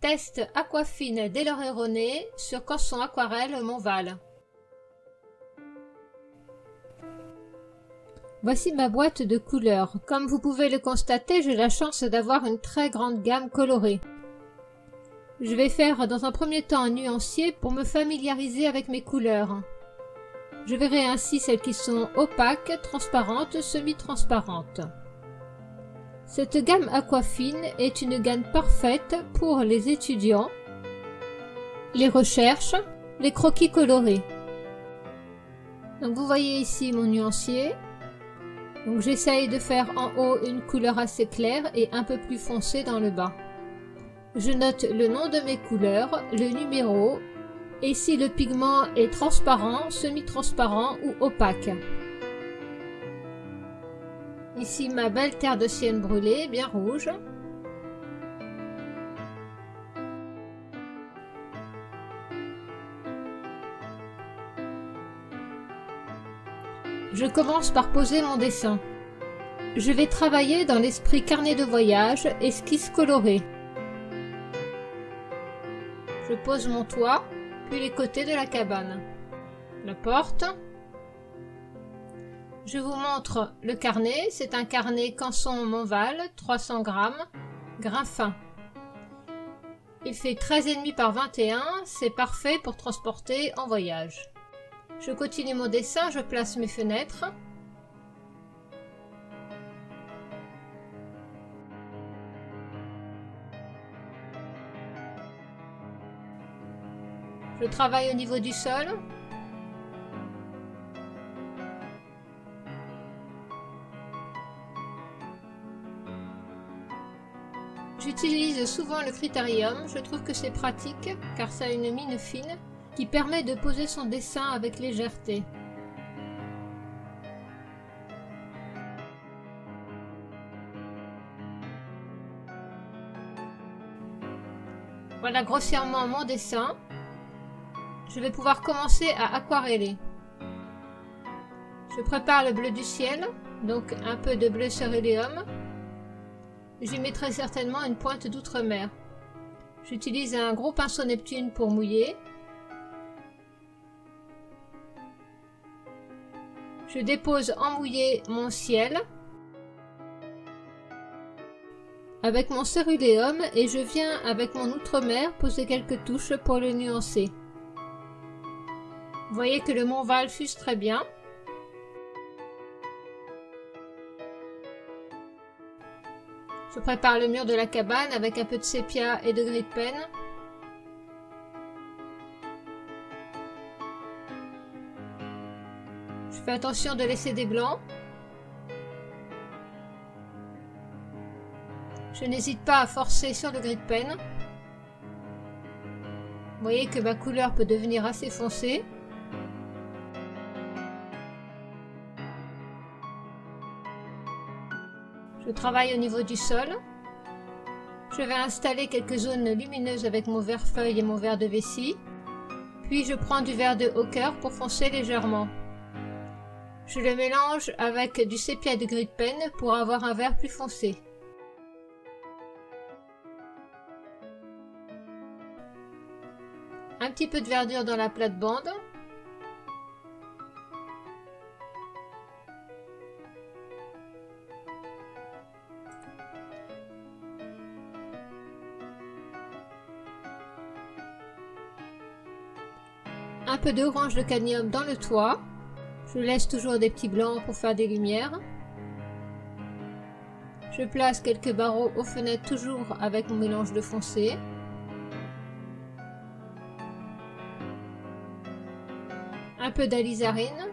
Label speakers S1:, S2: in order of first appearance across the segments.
S1: Test Aquafine Delaunay sur Canson Aquarelle Montval. Voici ma boîte de couleurs. Comme vous pouvez le constater, j'ai la chance d'avoir une très grande gamme colorée. Je vais faire dans un premier temps un nuancier pour me familiariser avec mes couleurs. Je verrai ainsi celles qui sont opaques, transparentes, semi-transparentes. Cette gamme Aquafine est une gamme parfaite pour les étudiants, les recherches, les croquis colorés. Donc vous voyez ici mon nuancier. Donc j'essaye de faire en haut une couleur assez claire et un peu plus foncée dans le bas. Je note le nom de mes couleurs, le numéro et si le pigment est transparent, semi-transparent ou opaque. Ici ma belle terre de sienne brûlée, bien rouge. Je commence par poser mon dessin. Je vais travailler dans l'esprit carnet de voyage, esquisse colorée. Je pose mon toit, puis les côtés de la cabane. La porte. Je vous montre le carnet, c'est un carnet Canson Montval, 300 grammes, grain fin. Il fait 13,5 par 21, c'est parfait pour transporter en voyage. Je continue mon dessin, je place mes fenêtres. Je travaille au niveau du sol. J'utilise souvent le critérium, je trouve que c'est pratique car ça a une mine fine qui permet de poser son dessin avec légèreté. Voilà grossièrement mon dessin. Je vais pouvoir commencer à aquareller. Je prépare le bleu du ciel, donc un peu de bleu céruléum. J'y mettrai certainement une pointe d'outre-mer. J'utilise un gros pinceau Neptune pour mouiller. Je dépose en mouillé mon ciel avec mon céruléum et je viens avec mon outre-mer poser quelques touches pour le nuancer. Vous voyez que le Montval fuse très bien. Je prépare le mur de la cabane avec un peu de sépia et de gris de pen. Je fais attention de laisser des blancs. Je n'hésite pas à forcer sur le gris de pen. Vous voyez que ma couleur peut devenir assez foncée. Je travaille au niveau du sol. Je vais installer quelques zones lumineuses avec mon vert feuille et mon vert de vessie. Puis je prends du vert de Ocher pour foncer légèrement. Je le mélange avec du sépia de gris de pen pour avoir un vert plus foncé. Un petit peu de verdure dans la plate-bande. Un peu d'orange de cadmium dans le toit. Je laisse toujours des petits blancs pour faire des lumières. Je place quelques barreaux aux fenêtres toujours avec mon mélange de foncé. Un peu d'alizarine.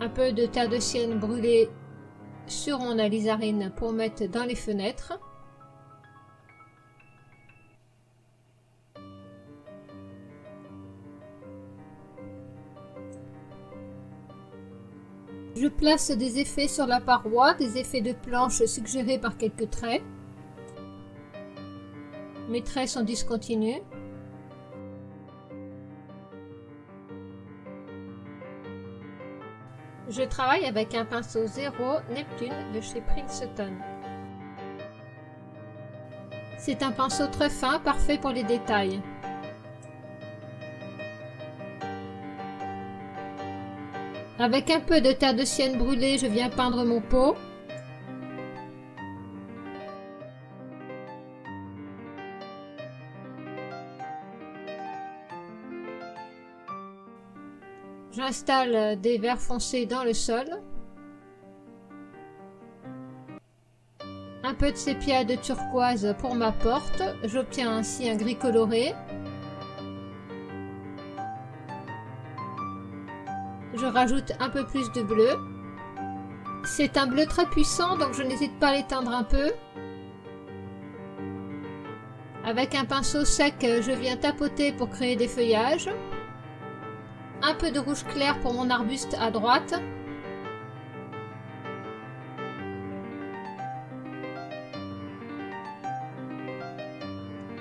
S1: Un peu de terre de sienne brûlée sur mon alizarine pour mettre dans les fenêtres. Je place des effets sur la paroi, des effets de planche suggérés par quelques traits. Mes traits sont discontinus. Je travaille avec un pinceau 0 Neptune de chez Princeton. C'est un pinceau très fin, parfait pour les détails. Avec un peu de terre de sienne brûlée, je viens peindre mon pot. J'installe des verres foncés dans le sol. Un peu de sépia de turquoise pour ma porte. J'obtiens ainsi un gris coloré. Je rajoute un peu plus de bleu. C'est un bleu très puissant, donc je n'hésite pas à l'éteindre un peu. Avec un pinceau sec, je viens tapoter pour créer des feuillages. Un peu de rouge clair pour mon arbuste à droite.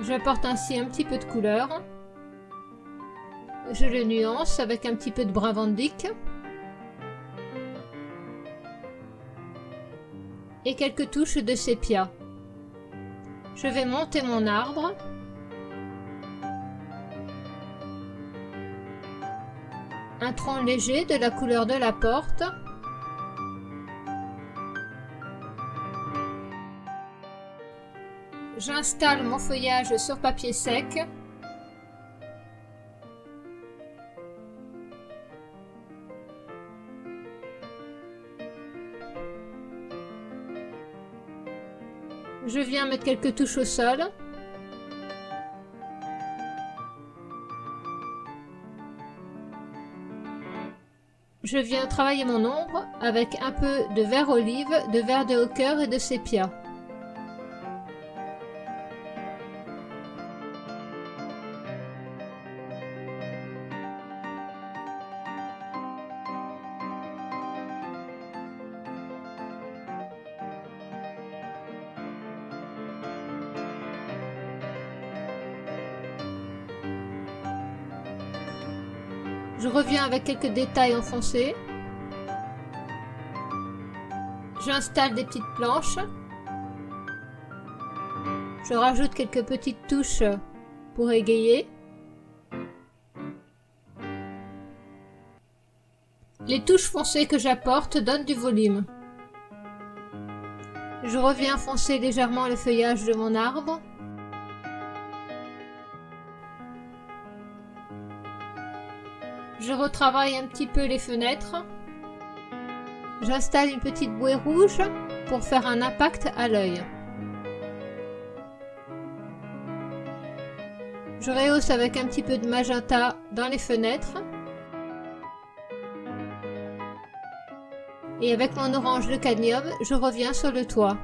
S1: J'apporte ainsi un petit peu de couleur. Je le nuance avec un petit peu de brun Van Dyck. Et quelques touches de sépia. Je vais monter mon arbre. Un tronc léger de la couleur de la porte. J'installe mon feuillage sur papier sec. Je viens mettre quelques touches au sol. Je viens travailler mon ombre avec un peu de vert olive, de vert de Ocher et de sépia. Je reviens avec quelques détails enfoncés. J'installe des petites planches. Je rajoute quelques petites touches pour égayer. Les touches foncées que j'apporte donnent du volume. Je reviens foncer légèrement le feuillage de mon arbre. Je retravaille un petit peu les fenêtres. J'installe une petite bouée rouge pour faire un impact à l'œil. Je rehausse avec un petit peu de magenta dans les fenêtres. Et avec mon orange de cadmium, je reviens sur le toit.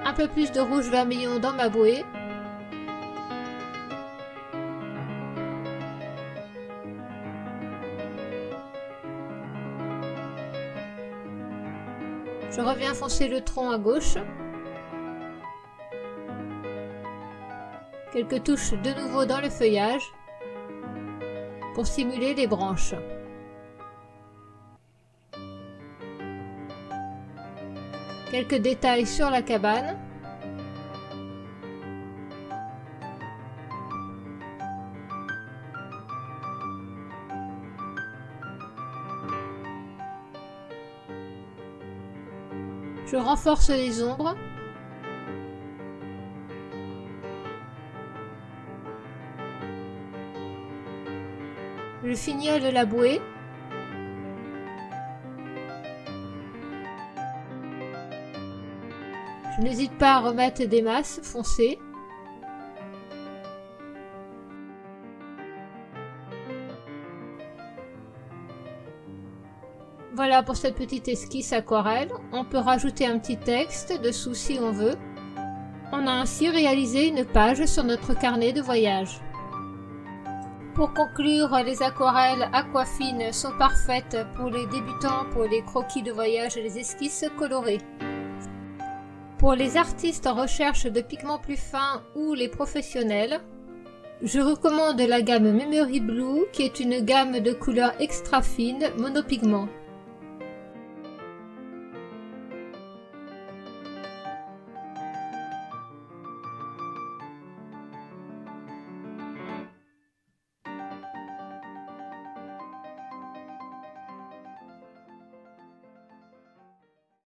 S1: Un peu plus de rouge vermillon dans ma bouée. Je reviens foncer le tronc à gauche. Quelques touches de nouveau dans le feuillage pour simuler les branches. Quelques détails sur la cabane. Je renforce les ombres. Je fignole la bouée. Je n'hésite pas à remettre des masses foncées. Voilà pour cette petite esquisse aquarelle. On peut rajouter un petit texte dessous si on veut. On a ainsi réalisé une page sur notre carnet de voyage. Pour conclure, les aquarelles Aquafine sont parfaites pour les débutants, pour les croquis de voyage et les esquisses colorées. Pour les artistes en recherche de pigments plus fins ou les professionnels, je recommande la gamme Memory Blue qui est une gamme de couleurs extra fines monopigments.